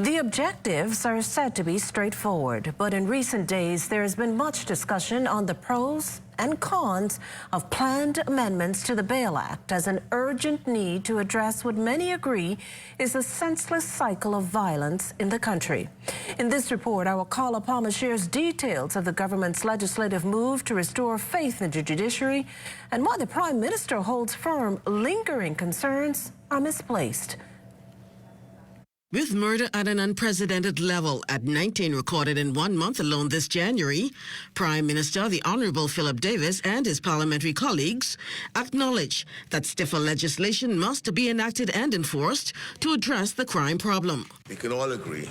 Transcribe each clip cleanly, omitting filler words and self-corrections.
The objectives are said to be straightforward, but in recent days there has been much discussion on the pros and cons of planned amendments to the Bail Act as an urgent need to address what many agree is a senseless cycle of violence in the country. In this report, our Carla Palmer shares details of the government's legislative move to restore faith in the judiciary and why the Prime Minister holds firm lingering concerns are misplaced. With murder at an unprecedented level at 19 recorded in 1 month alone this January, Prime Minister the Honourable Philip Davis and his parliamentary colleagues acknowledge that stiffer legislation must be enacted and enforced to address the crime problem. We can all agree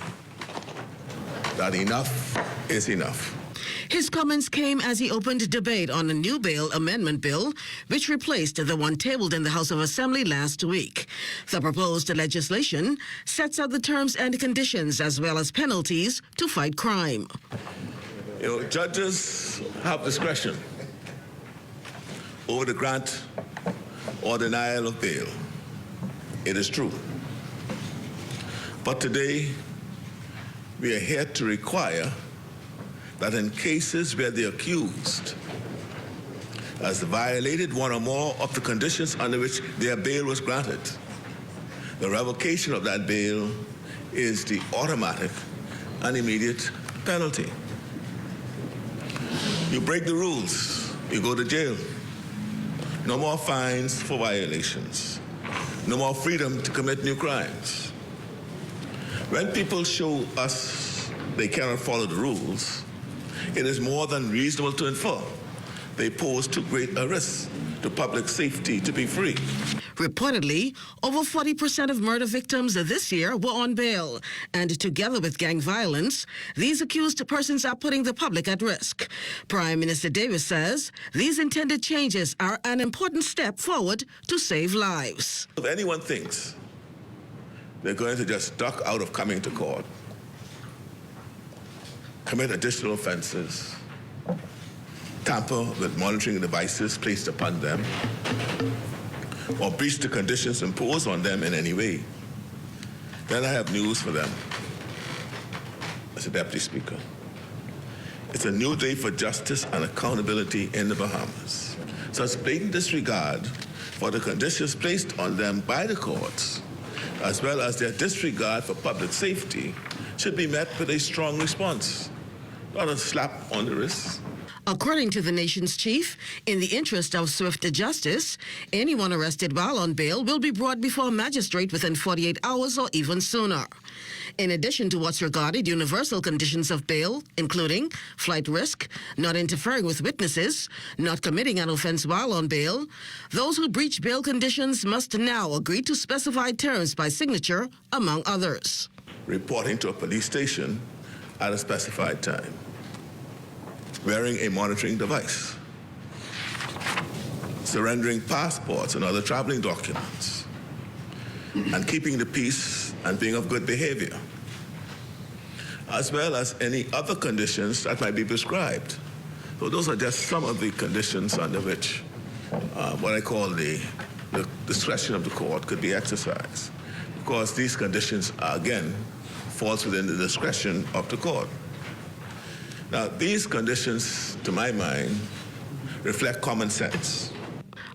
that enough is enough. His comments came as he opened debate on a new bail amendment bill, which replaced the one tabled in the House of Assembly last week. The proposed legislation sets out the terms and conditions as well as penalties to fight crime. Judges have discretion over the grant or denial of bail. It is true. But today, we are here to require that in cases where the accused has violated one or more of the conditions under which their bail was granted, the revocation of that bail is the automatic and immediate penalty. You break the rules, you go to jail. No more fines for violations. No more freedom to commit new crimes. When people show us they cannot follow the rules, it is more than reasonable to infer they pose too great a risk to public safety to be free. Reportedly, over 40% of murder victims this year were on bail. And together with gang violence, these accused persons are putting the public at risk. Prime Minister Davis says these intended changes are an important step forward to save lives. If anyone thinks they're going to just duck out of coming to court, commit additional offenses, tamper with monitoring devices placed upon them, or breach the conditions imposed on them in any way, then I have news for them. Mr. Deputy Speaker, it's a new day for justice and accountability in the Bahamas. Such blatant disregard for the conditions placed on them by the courts, as well as their disregard for public safety, should be met with a strong response, not a slap on the wrist. According to the nation's chief, in the interest of swift justice, anyone arrested while on bail will be brought before a magistrate within 48 hours or even sooner. In addition to what's regarded universal conditions of bail, including flight risk, not interfering with witnesses, not committing an offense while on bail, those who breach bail conditions must now agree to specified terms by signature, among others. Reporting to a police station at a specified time, wearing a monitoring device, surrendering passports and other traveling documents, and keeping the peace and being of good behavior, as well as any other conditions that might be prescribed. So those are just some of the conditions under which what I call the discretion of the court could be exercised. Of course, these conditions are, again, falls within the discretion of the court. Now, these conditions, to my mind, reflect common sense.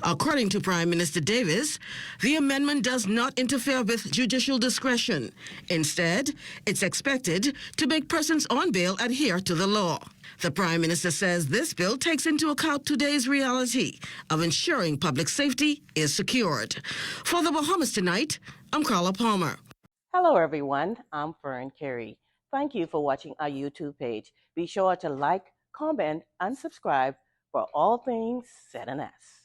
According to Prime Minister Davis, the amendment does not interfere with judicial discretion. Instead, it's expected to make persons on bail adhere to the law. The Prime Minister says this bill takes into account today's reality of ensuring public safety is secured. For the Bahamas Tonight, I'm Carla Palmer. Hello, everyone. I'm Fern Carey. Thank you for watching our YouTube page. Be sure to like, comment, and subscribe for all things Z&S.